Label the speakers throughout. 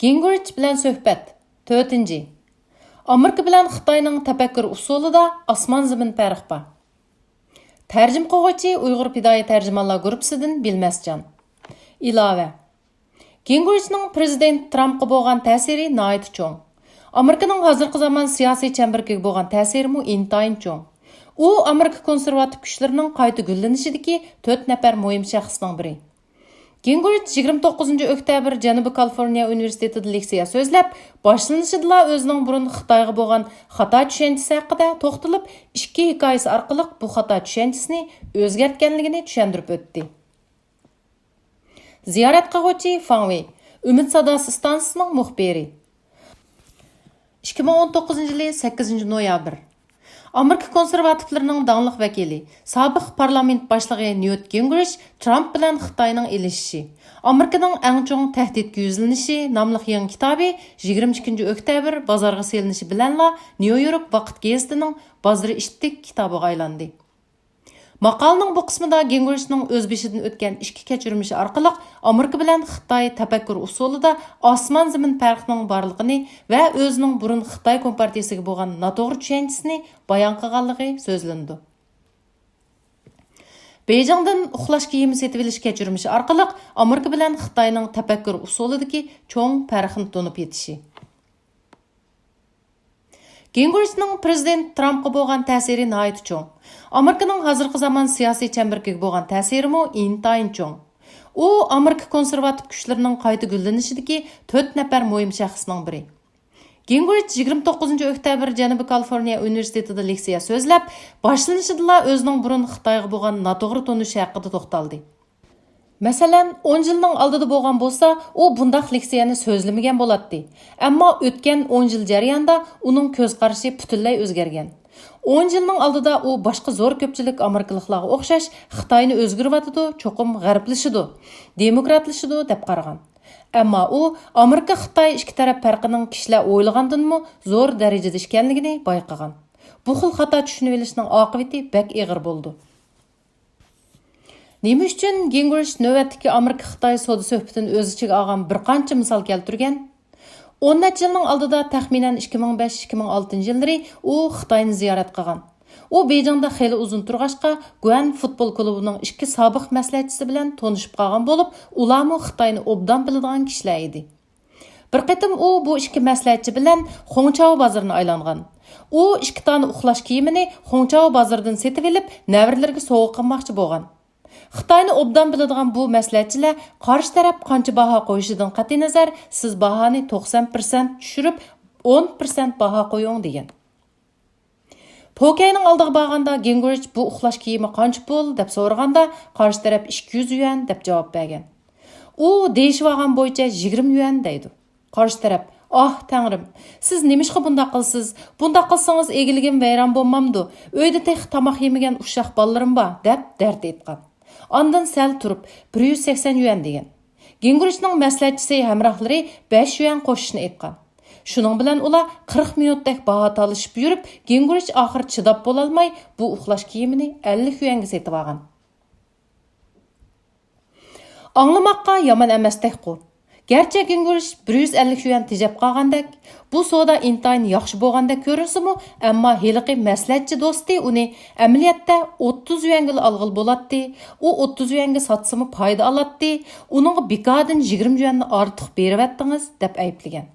Speaker 1: Gingrich bilan suhbat. 4. Amerika bilan Xitoyning tafakkur usulida osmon-zamin farq bor. Tarjim qiluvchi Uyg'ur fidoyi tarjimonlar guruhidan Bilmasjon. Ilova. Gingrichning prezident Trumpga bo'lgan ta'siri nihoyat cho'ng. Amerikaning hozirgi zamon siyosiy chambiriga bo'lgan ta'siri mu intayin cho'ng. U Amerika konservativ kuchlarining qayta gullanishidagi 4 nafar muhim shaxsning biri. Gingrich 29 oktyabr Janubiy Kaliforniya universitetida leksiya so'zlab, boshlanishida o'zining burun Xitoyga bo'lgan xato tushunchasi haqida to'xtalib, ikki hikoyasi orqali bu xato tushunchisini o'zgartganligini tushuntirib o'tdi. Ziyorat qiluvchi Fang Wei, Umid sadosi stansiyasining muxbiri. 2019 8 noyabr. Amerika konservativlarining dаңлык vakili, sobiq parlament boshlig'i Newt Gingrich Trump bilan Xitoyning elishishi, Amerikaning eng cho'ng tahdidga yuzlanishi nomli yangi kitobi 22 oktyabr bozorga selinishi bilanla New York vaqt gazetining bozori ishtik kitobiga aylandi. Maqolaning bu qismida Gingrichning o'z beshidan o'tgan ishki kechirmishi orqali Amerika bilan Xitoy tafakkur usulida osmon-zamin farqining borligini va o'zining burun Xitoy kompartiyasiga bo'lgan noto'g'ri tushunchisini bayon qilganligi so'zlandi. Beijingdan uxlash kiyimi setib olish kechirmishi orqali Amerika bilan Xitoyning tafakkur usulidagi cho'ng farqni to'nib yetishi. Gingrichning prezident Trumpga bo'lgan ta'siri nihoyat cho'ng. Amerikaning hozirgi zamon siyosiy chambiriga bo'lgan ta'siri mu intayin cho'ng. U Amerika konservativ kuchlarining qayta gullanishidagi 4 nafar muhim shaxsning biri. Gingrich 29 oktyabr Janubiy Kaliforniya universitetida leksiya so'zlab, boshlanishida o'zining burun Xitoyga bo'lgan noto'g'ri tonish haqida to'xtaldi. Masalan, 10 yilning oldida bo'lgan bo'lsa, u bundaq leksiyani so'zlamagan bo'ladi. Ammo o'tgan 10 yil jarayonida uning ko'z qarashi butunlay o'zgargan. 10 yilning oldida u boshqa zo'r ko'pchilik Amerikaliklarga o'xshash Xitoyni o'zgartiradi, cho'qim g'arblashidi, demokratlashidi deb qaragan. Ammo u Amerika Xitoy ikki taraf farqining kishilar o'ylagandan-mu zo'r darajada ekanligini bayqagan. Bu xil xato tushunib olishning oqibati bak og'ir bo'ldi. Nima uchun Gingrich navbatdagi Amerika-Xitoy savdo suhbatini o'z ichiga olgan bir qancha misol keltirgan? 10 yilning oldida taxminan 2005-2006 yillari u Xitoyni ziyorat qilgan. U Beijingda xeyli uzun turg'ashqa Guan futbol klubining ikki sobiq maslahatchisi bilan tanishib qolgan bo'lib, ularmi Xitoyni obdan biladigan kishilar edi. Bir qatim u bu ikki maslahatchi bilan Xongchao bozorini aylangan. U ikki tane uxlash kiyimini Xongchao bozoridan setib olib, navrilarga sovg'a qilmoqchi bo'lgan. Xitoyni obdan biladigan bu maslahatchilar qarshi taraf qancha baho qo'yishidan qat'iy nazar, siz bahoni 90% tushirib 10% baho qo'ying degan. Pokeyning oldiga borganda Gingrich bu uxlash kiyimi qancha pul deb so'raganda, qarshi taraf 200 yuan deb javob bergan. U deyishib olgan bo'yicha 20 yuan deydi. Qarshi taraf: "Ah, Tangrim, siz nimishqa bunda qilsiz? Bunda qilsangiz egiligim vayron bo'lmamdi. Uyda tex tamoq yemagan ushaq bolarim bor" deb dard etgan. Ondan sal turib 180 yuan degan. Gingrichning maslahatchisi hamrohlari 5 yuan qo'shishni aytgan. Shuning bilan ular 40 minutdek baho talishib yurib, Gingrich oxir chidab bo'lolmay bu uxlash kiyimini 50 yuanga setib olgan. Anglamoqqa yomon emasdek qu. Gerçi Gingrich 150 yuan tejab qolgandek, bu savdo intayin yaxshi bo'lgandek ko'rinsa-mu, ammo heliqi maslahatchi do'sti uni amaliyotda 30 yuanga olg'il bo'ladi. U 30 yuanga satsimi foyda oladi. Uning bekadan 20 yuanni ortiq berib deb ayblagan.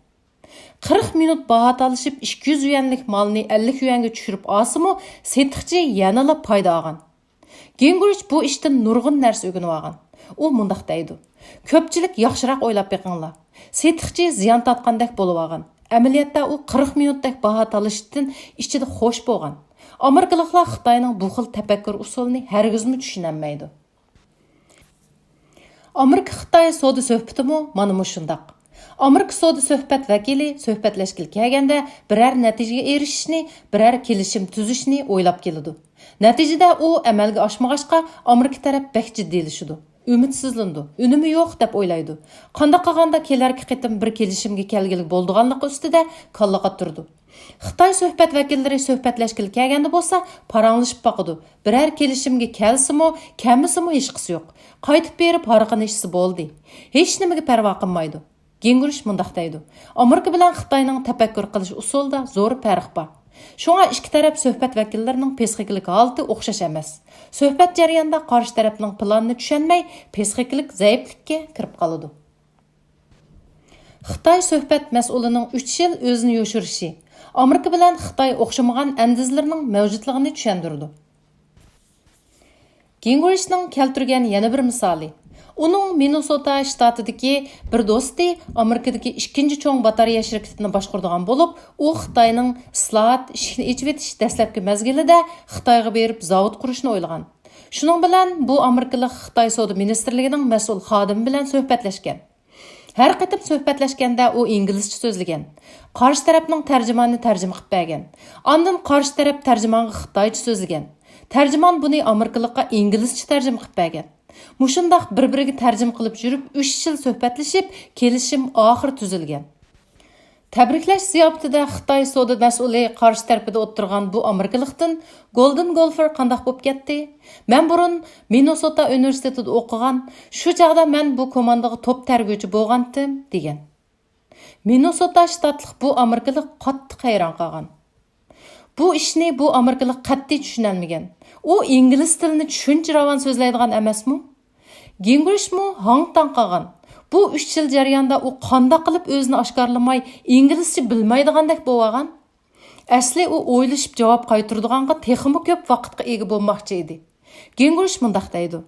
Speaker 1: 40 minut baho talishib 200 yuanlik malni 50 yuanga tushirib olsa-mu, setiqchi yanala foyda olgan. Gingrich bu ishdan nurg'un narsa o'rganib olgan. U mundaq deydi: "Ko'pchilik yaxshiroq o'ylab beqinglar. Setiqchi ziyon tatqandek bo'lib olgan. Amaliyotda u 40 minutdek baho talishdan ichida xo'sh bo'lgan. Amerikaliklar Xitoyning bu xil tafakkur usulini hargizmi tushunolmaydi." Amerika-Xitoy savdo suhbatimi mana shundaq. Amerika savdo suhbat vakili suhbatlashgil kelganda biror natijaga erishishni, biror kelishim tuzishni o'ylab keladi. Natijada u amalga oshmag'achqa Amerika taraf bak jiddiylashidi. Ümidsizlandi, unumi yo'q deb o'ylaydi. Qanday qilganda kelarki qitim bir kelishimga kelgilik bo'ldiganligi ustida kallaqa turdi. Xitoy suhbat vakillari suhbatlashgil kelganda bo'lsa, paranglashib baqidi. Biror kelishimga kelsimi, kammisimi hech qisi yo'q. Qaytib berib harqinishsi bo'ldi. Hech nimaga parvo qilmaydi. Gengurish mundaq deydi. Amerika bilan Xitoyning tafakkur qilish usulida zo'r farq bor. Shunga ikki taraf suhbat vakillarining psixikalik holati o'xshash emas. Suhbat jarayonida qarshi tarafning planini tushunmay, psixikalik zaiflikka kirib qoladi. Xitoy suhbat mas'ulining 3 yil o'zini yoshirishi, Amerika bilan Xitoy o'xshamagan andizlarining mavjudligini tushundirdi. Gingurishning keltirgan yana bir misoli. Uning Minnesota shtatidagi bir do'sti Amerikadagi ikkinchi cho'ng batareya shirkatini boshqaradigan bo'lib, u Xitoyning islohot ishini ichib etish dastlabki mezgilida Xitoyga berib zavod qurishni o'ylagan. Shuning bilan bu Amerikalik Xitoy savdo ministrligining mas'ul xodimi bilan suhbatlashgan. Har qatim suhbatlashganda u inglizcha so'zlagan. Qarshi tarafning tarjimonini tarjima qilib bergan. Ondan qarshi taraf tarjimonga xitoycha so'zlagan. Tarjimon buni Amerikalikqa inglizcha tarjima qilib bergan. Mushundaq bir-biriga tarjima qilib yurib 3 yil suhbatlashib, kelishim oxir tuzilgan. Tabriklash ziyofatida Xitoy savdo mas'uli qarshi tarafida o'tirgan bu Amerikalikdan Golden Golfer qandaq bo'lib ketdi? Men burun Minnesota universitetida o'qigan, shu chaqda men bu komandaga top tarbiyachi bo'lgandim degan. Minnesota shtatlik bu Amerikalik qattiq hayron qolgan. Bu ishni bu Amerikalik qat'iy tushunolmagan. U ingliz tilini tushuncha ravon so'zlaydigan emasmi? Gingurishmi hang-tang qolgan. Bu 3 yil jarayonida u qanday qilib o'zini oshkorlamay, inglizcha bilmaydigandek bo'lgan. Asli u o'ylashib javob qaytaradiganqa texmi ko'p vaqtga ega bo'lmoqchi edi. Gingurish mundaq deydi.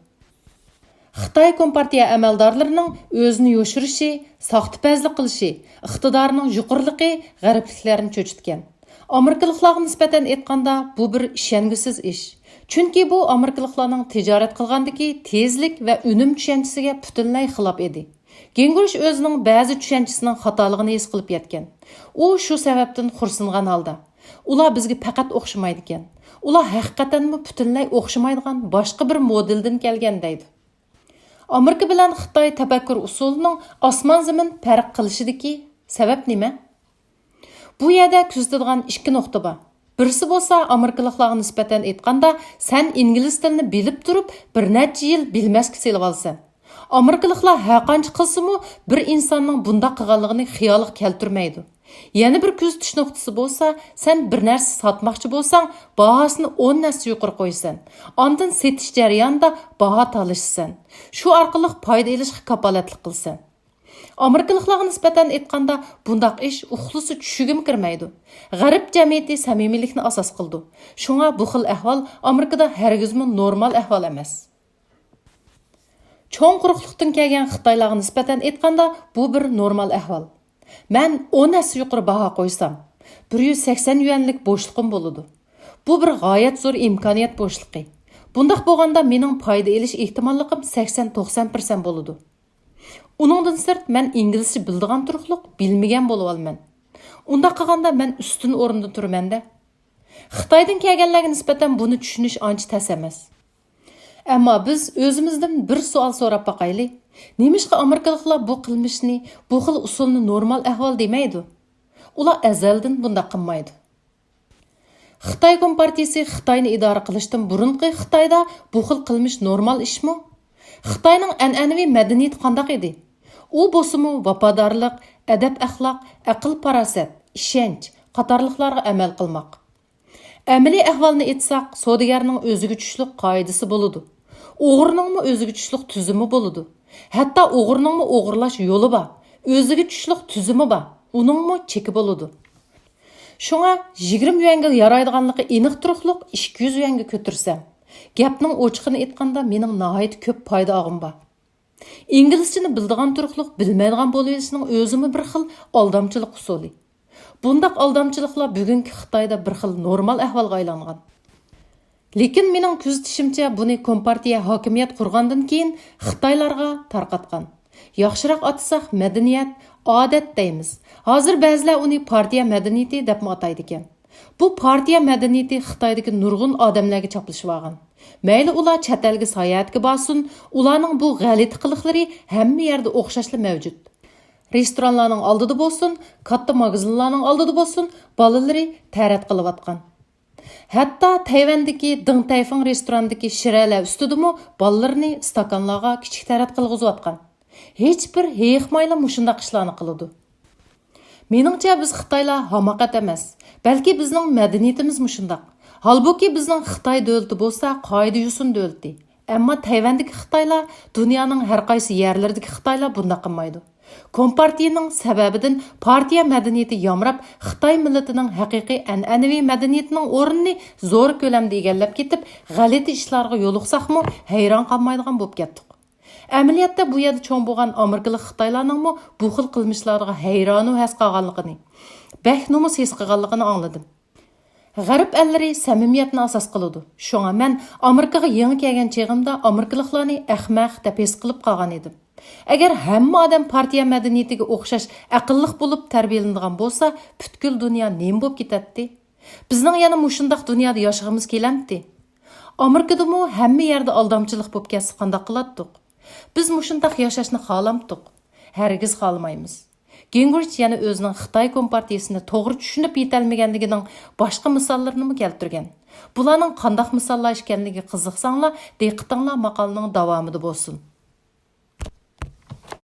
Speaker 1: Xitoy kompartiya amaldorlarining o'zini yoshirishi, soxtapazlik qilishi, iqtidorining yuqoriligi g'arbliklarni cho'chitgan. Amerikaliklarga nisbatan aytganda bu bir ishongisiz ish. Chunki bu Amerikaliklarning tijorat qilgandagi tezlik va unum tushunchasiga butunlay xilof edi. Gingurish o'zining ba'zi tushunchasining xatoligini his qilib yetgan. U shu sababdan xursingan holda. Ular bizga faqat o'xshamaydi ekan. Ular haqiqatanmi butunlay o'xshamaydigan boshqa bir modeldan kelgan deydi. Amerika bilan Xitoy tafakkur usulining osmon-zamin farq qilishidagi sabab nima? Bu yerda kuzatadigan ikki nuqta bor. Birisi bo'lsa Amerikaliklarga nisbatan aytganda, sen ingliz tilini bilib turib, bir necha yil bilmasga selib olsan. Amerikaliklar haqancha qilsa-mu bir insonning bunda qilganligini xiyoliga keltirmaydi. Yana bir kuzatish nuqtasi bo'lsa, sen bir narsa sotmoqchi bo'lsang, bahosini 10 narsa yuqori qo'ysan. Ondan setish jarayonida baho talishsan. Shu orqali foyda olishga kapolatlik qilsan. Amerikaliklarga nisbatan aytganda bundaq ish uxlisi tushugim kirmaydi. G'arb jamiyati samimiylikni asos qildi. Shunga bu xil ahvol Amerikada hargizmi normal ahvol emas. Cho'ng quruqlikdan kelgan Xitoylarga nisbatan aytganda bu bir normal ahvol. Men 10 narsa yuqori baho qo'ysam, 180 yuanlik bo'shliqim bo'ladi. Bu bir g'oyat zo'r imkoniyat bo'shliqi. Bundaq bo'lganda mening foyda olish ehtimolligim 80-90% bo'ladi. Uningdan sirt men inglizcha bildigan turuqliq bilmagan bo'lib olman. Unda qilganda men ustun o'rinda turmanda. Xitoydan kelganlarga nisbatan buni tushunish ancha tas emas. Ammo biz o'zimizdan bir savol so'rab boqaylik. Nemishqa Amerikaliklar bu qilmishni, bu xil usulni normal ahvol demaydi? Ular azaldan bunda qilmaydi. Xitoy kompartiyasi Xitoyni idora qilishdan burunqi Xitoyda bu xil qilmish normal ishmi? Xitoyning an'anaviy madaniyati qanday edi? U bo'lsa-mu vafodorlik, adab-axloq, aql-farosat, ishonch qatorliqlarga amal qilmoq. Amaliy ahvolni aytsak, savdogarning o'ziga tushliq qoidasi bo'ladi. O'g'irningmi o'ziga tushliq tuzumi bo'ladi. Hatto o'g'irningmi o'g'irlash yo'li bor. O'ziga tushliq tuzumi bor. Uningmi cheki bo'ladi. Shunga 20 yuanga yaraydiganligi aniq turuqliq 200 yuanga ko'tirsam, gapning ochiqini aytganda mening nihoyat ko'p foyda olg'im bor. İngilizchani bildigan turuqliq bilmaydigan bo'lishining o'zimi bir xil aldamchilik usuli. Bundaq aldamchiliklar bugungi Xitoyda bir xil normal ahvolga aylangan. Lekin mening kuzatishimcha buni kompartiya hokimiyat qurgandan keyin Xitoylarga tarqatgan. Yaxshiroq atsak madaniyat, odat deymiz. Hozir ba'zilar uni partiya madaniyati deb ataydi ekan. Bu partiya madaniyati Xitoydagi nurg'un odamlarga choplashib olgan. Mayli ular chet elga sayohatga borsin, ularning bu g'alati qiliqlari hamma yerda o'xshashli mavjud. Restoranlarning oldida bo'lsin, katta magazinlarning oldida bo'lsin, bolalari tarat qilayotgan. Hatto Tayvandagi Ding Taifeng restorandagi shiralar ustidimi bolalarini stakanlarga kichik tarat qilg'izayotgan. Hech bir heyxmayla mushundaq ishlarni qiladi. Meningcha biz Xitoylar hamoqat emas, balki bizning madaniyatimiz mushundaq. Halbuki bizning Xitoy davlati bo'lsa, qoida yusun davlati. Ammo Tayvandagi Xitoylar dunyoning har qaysi yerlaridagi Xitoylar bunday qilmaydi. Kompartiyaning sababidan partiya madaniyati yomrab, Xitoy millatining haqiqiy an'anaviy madaniyatining o'rnini zo'r ko'lamda egallab ketib, g'alati ishlarga yo'liqsaqmi, hayron qolmaydigan bo'lib ketdik. Amaliyotda bu yerda cho'ng bo'lgan Amerikalik Xitoylarningmi bu xil qilmishlarga hayron va has qolganligini, bak nomus his qilganligini angladim. G'arb ellari samimiyatni asos qiladi. Shunga men Amerikaga yangi kelgan cheg'imda Amerikaliklarni ahmaq deb his qilib qolgan edim. Agar hamma odam partiya madaniyatiga o'xshash aqlliq bo'lib tarbiyalanadigan bo'lsa, butkul dunyo nima bo'lib ketadi? Bizning yana mushundaq dunyoda yashashimiz kelamdi. Amerikadami hamma yerda aldamchilik bo'lib ketsa qanday qilardik? Biz mushundaq yashashni xohlamdik. Hargiz xohlamaymiz. Gingrich yana o'zining Xitoy kompartiyasini to'g'ri tushunib yetolmaganligining boshqa misollarini keltirgan. Bularning qanday misollar ekanligiga qiziqsanglar, diqqatinglar maqolaning davomida bo'lsin.